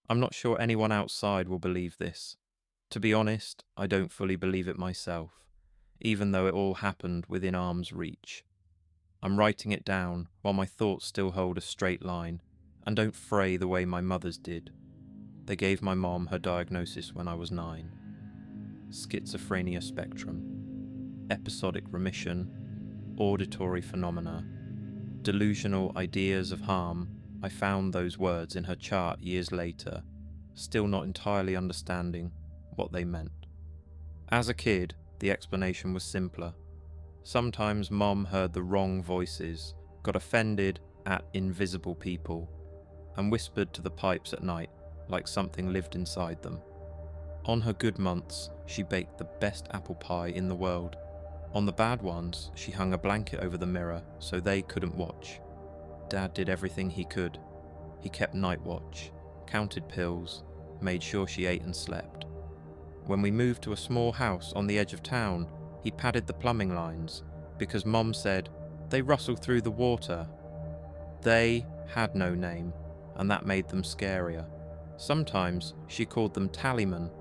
I'm not sure anyone outside will believe this. To be honest, I don't fully believe it myself, even though it all happened within arm's reach. I'm writing it down while my thoughts still hold a straight line and don't fray the way my mother's did. They gave my mom her diagnosis when I was 9. Schizophrenia spectrum, episodic remission, auditory phenomena, delusional ideas of harm. I found those words in her chart years later, still not entirely understanding what they meant. As a kid, the explanation was simpler. Sometimes Mom heard the wrong voices, got offended at invisible people, and whispered to the pipes at night like something lived inside them. On her good months, she baked the best apple pie in the world. On the bad ones, she hung a blanket over the mirror so they couldn't watch. Dad did everything he could. He kept night watch, counted pills, made sure she ate and slept. When we moved to a small house on the edge of town, he padded the plumbing lines because Mom said, "They rustle through the water." They had no name, and that made them scarier. Sometimes she called them tallymen.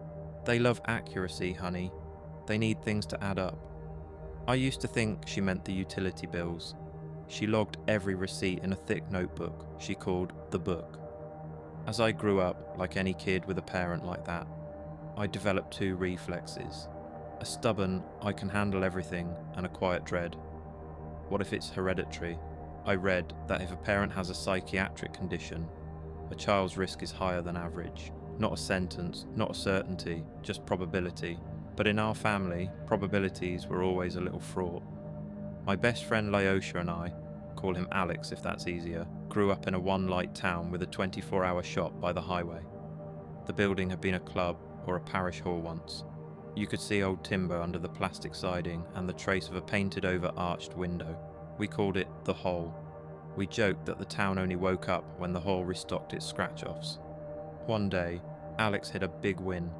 "They love accuracy, honey. They need things to add up." I used to think she meant the utility bills. She logged every receipt in a thick notebook she called the book. As I grew up, like any kid with a parent like that, I developed two reflexes. A stubborn, I can handle everything, and a quiet dread. What if it's hereditary? I read that if a parent has a psychiatric condition, a child's risk is higher than average. Not a sentence, not a certainty, just probability. But in our family, probabilities were always a little fraught. My best friend Lyosha and I, call him Alex if that's easier, grew up in a one-light town with a 24-hour shop by the highway. The building had been a club or a parish hall once. You could see old timber under the plastic siding and the trace of a painted-over arched window. We called it the Hole. We joked that the town only woke up when the hall restocked its scratch-offs. One day, Alex hit a big win.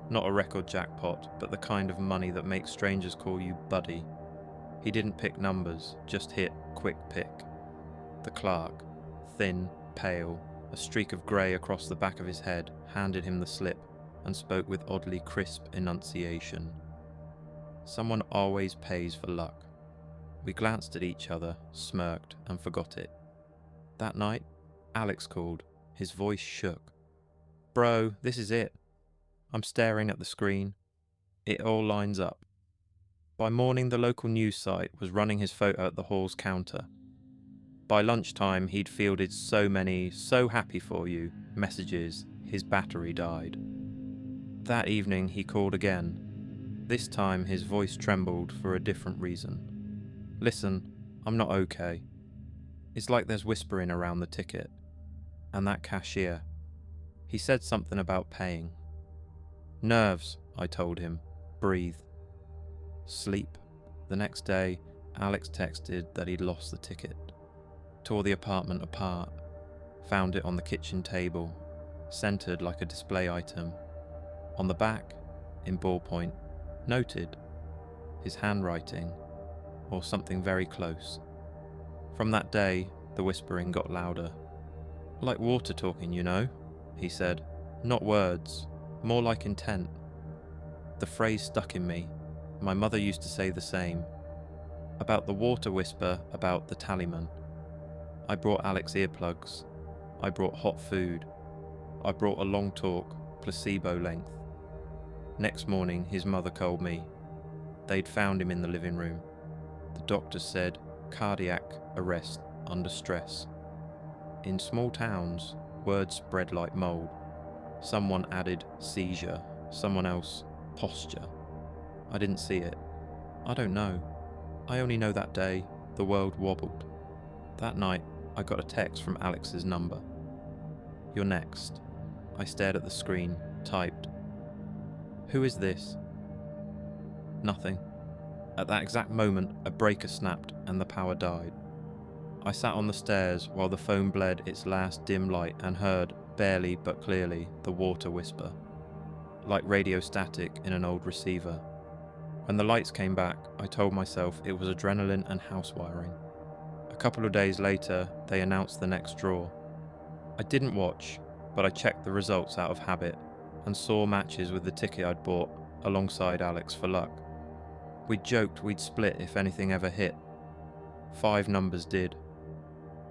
Not a record jackpot, but the kind of money that makes strangers call you buddy. He didn't pick numbers, just hit quick pick. The clerk, thin, pale, a streak of grey across the back of his head, handed him the slip and spoke with oddly crisp enunciation. "Someone always pays for luck." We glanced at each other, smirked, and forgot it. That night, Alex called. His voice shook. "Bro, this is it." I'm staring at the screen. It all lines up. By morning, the local news site was running his photo at the hall's counter. By lunchtime, he'd fielded so many "so happy for you" messages, his battery died. That evening, he called again. This time, his voice trembled for a different reason. "Listen, I'm not okay. It's like there's whispering around the ticket. And that cashier. He said something about paying." "Nerves," I told him. "Breathe." Sleep. The next day, Alex texted that he'd lost the ticket. Tore the apartment apart. Found it on the kitchen table, centered like a display item. On the back, in ballpoint, noted. His handwriting, or something very close. From that day, the whispering got louder. "Like water talking, you know," he said. "Not words, more like intent." The phrase stuck in me. My mother used to say the same. About the water whisper, about the tallyman. I brought Alex earplugs. I brought hot food. I brought a long talk, placebo length. Next morning, his mother called me. They'd found him in the living room. The doctor said cardiac arrest under stress. In small towns, words spread like mold. Someone added seizure, someone else posture. I didn't see it. I don't know. I only know that day, the world wobbled. That night, I got a text from Alex's number. "You're next." I stared at the screen, typed. "Who is this?" Nothing. At that exact moment, a breaker snapped and the power died. I sat on the stairs while the phone bled its last dim light and heard, barely but clearly, the water whisper. Like radio static in an old receiver. When the lights came back, I told myself it was adrenaline and house wiring. A couple of days later, they announced the next draw. I didn't watch. but I checked the results out of habit and saw matches with the ticket I'd bought alongside Alex for luck. We'd joked we'd split if anything ever hit. 5 numbers did.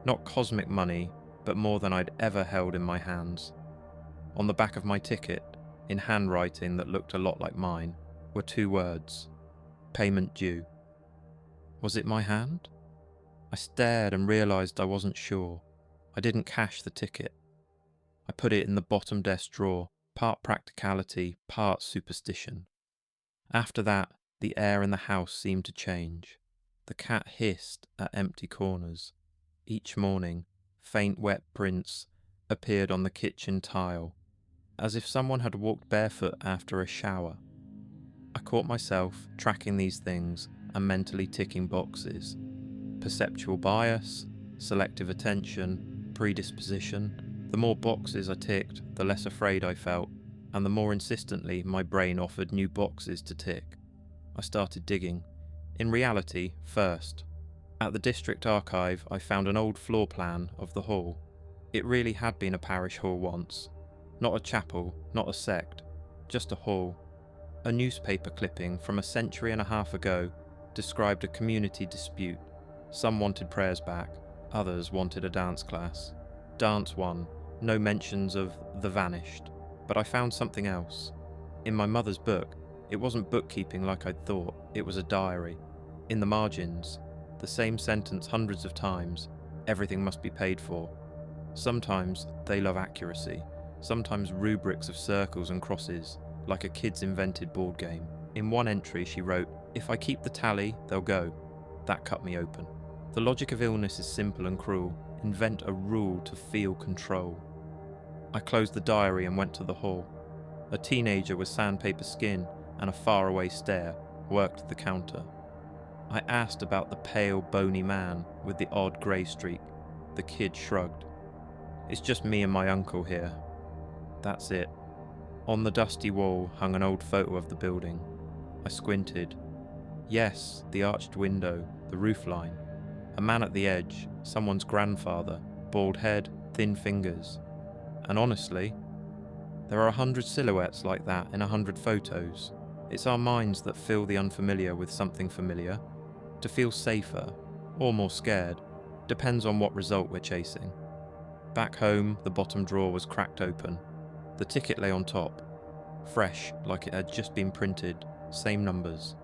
Not cosmic money, but more than I'd ever held in my hands. On the back of my ticket, in handwriting that looked a lot like mine, were 2 words: payment due. Was it my hand? I stared and realised I wasn't sure. I didn't cash the ticket. I put it in the bottom desk drawer, part practicality, part superstition. After that, the air in the house seemed to change. The cat hissed at empty corners. Each morning, faint wet prints appeared on the kitchen tile, as if someone had walked barefoot after a shower. I caught myself tracking these things and mentally ticking boxes. Perceptual bias, selective attention, predisposition. The more boxes I ticked, the less afraid I felt, and the more insistently my brain offered new boxes to tick. I started digging. In reality, first. At the district archive, I found an old floor plan of the hall. It really had been a parish hall once. Not a chapel, not a sect, just a hall. A newspaper clipping from a century and a half ago described a community dispute. Some wanted prayers back, others wanted a dance class. Dance won, no mentions of the vanished. But I found something else. In my mother's book, it wasn't bookkeeping like I'd thought, it was a diary. In the margins, the same sentence hundreds of times: everything must be paid for. Sometimes they love accuracy, sometimes rubrics of circles and crosses, like a kid's invented board game. In one entry she wrote, "If I keep the tally, they'll go." That cut me open. The logic of illness is simple and cruel. Invent a rule to feel control. I closed the diary and went to the hall. A teenager with sandpaper skin and a faraway stare worked the counter. I asked about the pale, bony man with the odd grey streak. The kid shrugged. "It's just me and my uncle here." That's it. On the dusty wall hung an old photo of the building. I squinted. Yes, the arched window, the roofline. A man at the edge, someone's grandfather, bald head, thin fingers. And honestly, there are 100 silhouettes like that in 100 photos. It's our minds that fill the unfamiliar with something familiar. To feel safer, or more scared, depends on what result we're chasing. Back home, the bottom drawer was cracked open. The ticket lay on top, fresh like it had just been printed, same numbers.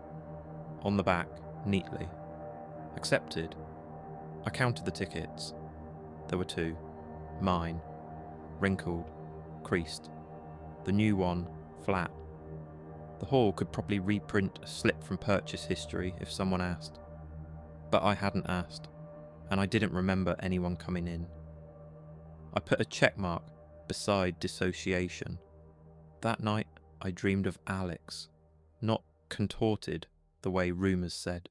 On the back, neatly. Accepted. I counted the tickets. There were 2. Mine. Wrinkled. Creased. The new one, flat. The hall could probably reprint a slip from purchase history if someone asked. But I hadn't asked, and I didn't remember anyone coming in. I put a check mark beside dissociation. That night, I dreamed of Alex, not contorted the way rumours said.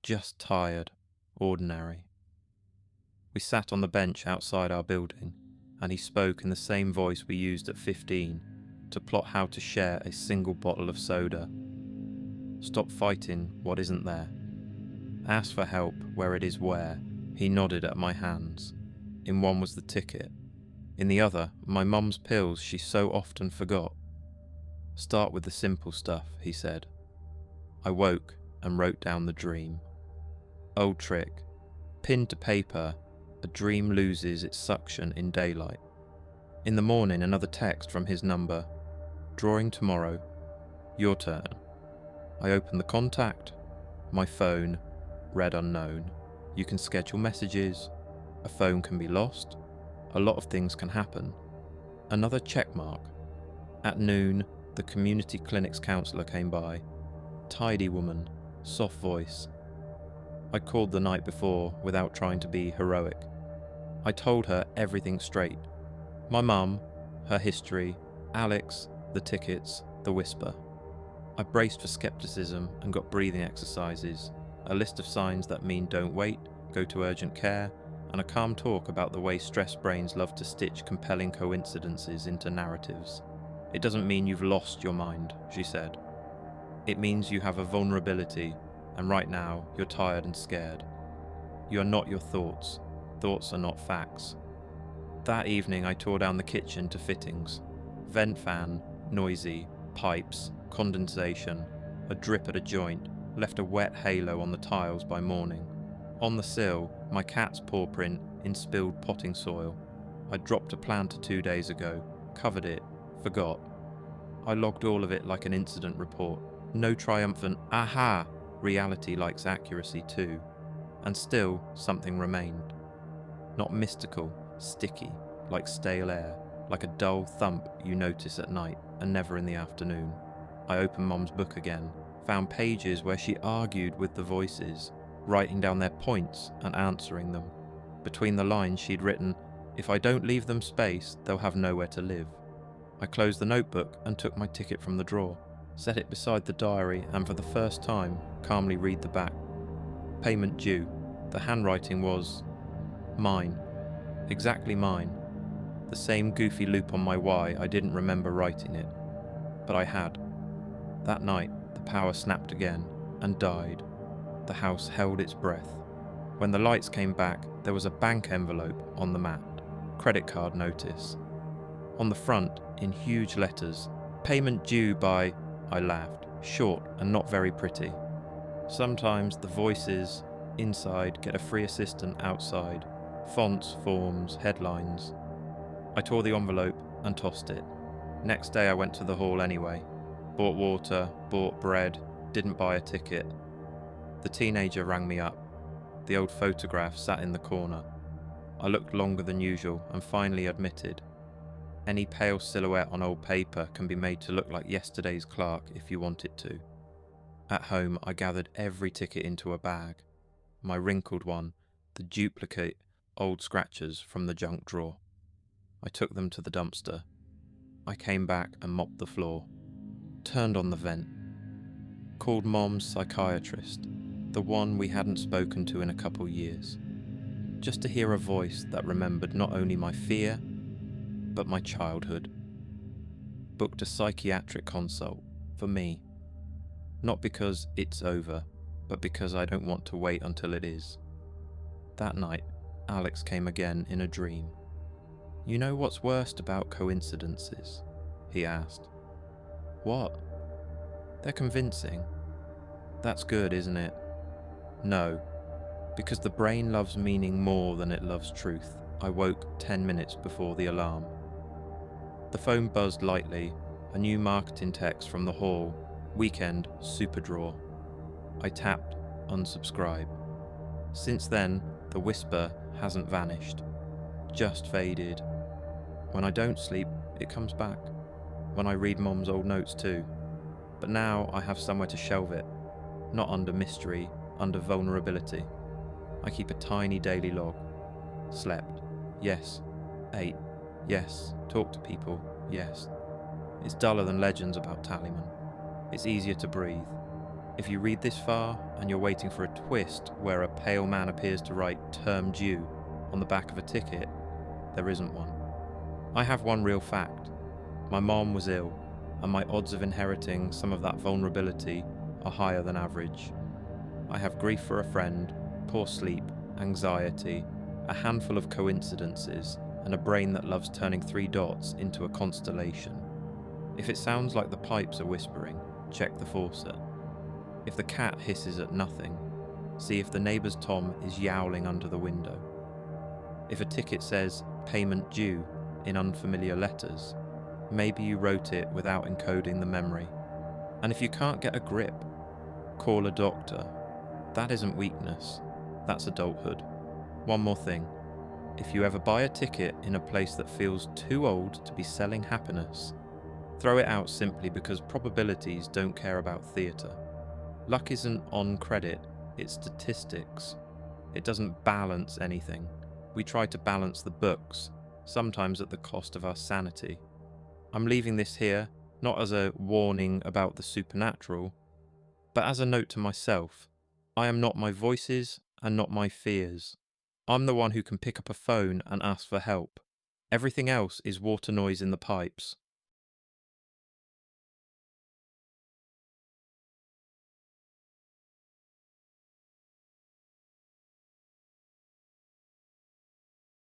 Just tired, ordinary. We sat on the bench outside our building, and he spoke in the same voice we used at 15 to plot how to share a single bottle of soda. Stop fighting what isn't there. Ask for help where it is where. He nodded at my hands. In one was the ticket. In the other, my mum's pills she so often forgot. Start with the simple stuff, he said. I woke and wrote down the dream. Old trick. Pinned to paper, a dream loses its suction in daylight. In the morning, another text from his number. Drawing tomorrow. Your turn. I opened the contact. My phone. Read unknown. You can schedule messages. A phone can be lost. A lot of things can happen. Another check mark. At noon, the community clinic's counsellor came by. Tidy woman, soft voice. I called the night before without trying to be heroic. I told her everything straight. My mum, her history, Alex, the tickets, the whisper. I braced for skepticism and got breathing exercises, a list of signs that mean don't wait, go to urgent care, and a calm talk about the way stressed brains love to stitch compelling coincidences into narratives. It doesn't mean you've lost your mind, she said. It means you have a vulnerability, and right now you're tired and scared. You are not your thoughts. Thoughts are not facts. That evening I tore down the kitchen to fittings. Vent fan, noisy, pipes, condensation, a drip at a joint, left a wet halo on the tiles by morning. On the sill, my cat's paw print in spilled potting soil. I dropped a planter 2 days ago, covered it, forgot. I logged all of it like an incident report. No triumphant, aha! Reality likes accuracy too. And still, something remained. Not mystical, sticky, like stale air, like a dull thump you notice at night and never in the afternoon. I opened Mom's book again, found pages where she argued with the voices, writing down their points and answering them. Between the lines she'd written, "If I don't leave them space, they'll have nowhere to live." I closed the notebook and took my ticket from the drawer, set it beside the diary and for the first time, calmly read the back. Payment due. The handwriting was mine. Exactly mine. The same goofy loop on my Y, I didn't remember writing it. But I had. That night, the power snapped again and died. The house held its breath. When the lights came back, there was a bank envelope on the mat. Credit card notice. On the front, in huge letters, payment due by, I laughed, short and not very pretty. Sometimes the voices inside get a free assistant outside. Fonts, forms, headlines. I tore the envelope and tossed it. Next day I went to the hall anyway. Bought water, bought bread, didn't buy a ticket. The teenager rang me up. The old photograph sat in the corner. I looked longer than usual and finally admitted, any pale silhouette on old paper can be made to look like yesterday's clerk if you want it to. At home I gathered every ticket into a bag. My wrinkled one, the duplicate old scratchers from the junk drawer. I took them to the dumpster. I came back and mopped the floor. Turned on the vent. Called Mom's psychiatrist, the one we hadn't spoken to in a couple years. Just to hear a voice that remembered not only my fear, but my childhood. Booked a psychiatric consult for me. Not because it's over, but because I don't want to wait until it is. That night, Alex came again in a dream. "You know what's worst about coincidences?" he asked. "What?" "They're convincing." "That's good, isn't it?" "No, because the brain loves meaning more than it loves truth." I woke 10 minutes before the alarm. The phone buzzed lightly, a new marketing text from the hall, weekend super draw. I tapped unsubscribe. Since then, the whisper hasn't vanished, just faded. When I don't sleep, it comes back. When I read Mom's old notes too. But now I have somewhere to shelve it, not under mystery, under vulnerability. I keep a tiny daily log. Slept. Yes. Ate. Yes. Talk to people. Yes. It's duller than legends about Tallyman. It's easier to breathe. If you read this far and you're waiting for a twist where a pale man appears to write term due on the back of a ticket, there isn't one. I have one real fact. My mom was ill, and my odds of inheriting some of that vulnerability are higher than average. I have grief for a friend, poor sleep, anxiety, a handful of coincidences, and a brain that loves turning 3 dots into a constellation. If it sounds like the pipes are whispering, check the faucet. If the cat hisses at nothing, see if the neighbour's Tom is yowling under the window. If a ticket says payment due in unfamiliar letters, maybe you wrote it without encoding the memory. And if you can't get a grip, call a doctor. That isn't weakness, that's adulthood. One more thing. If you ever buy a ticket in a place that feels too old to be selling happiness, throw it out simply because probabilities don't care about theatre. Luck isn't on credit, it's statistics. It doesn't balance anything. We try to balance the books, sometimes at the cost of our sanity. I'm leaving this here, not as a warning about the supernatural, but as a note to myself. I am not my voices and not my fears. I'm the one who can pick up a phone and ask for help. Everything else is water noise in the pipes.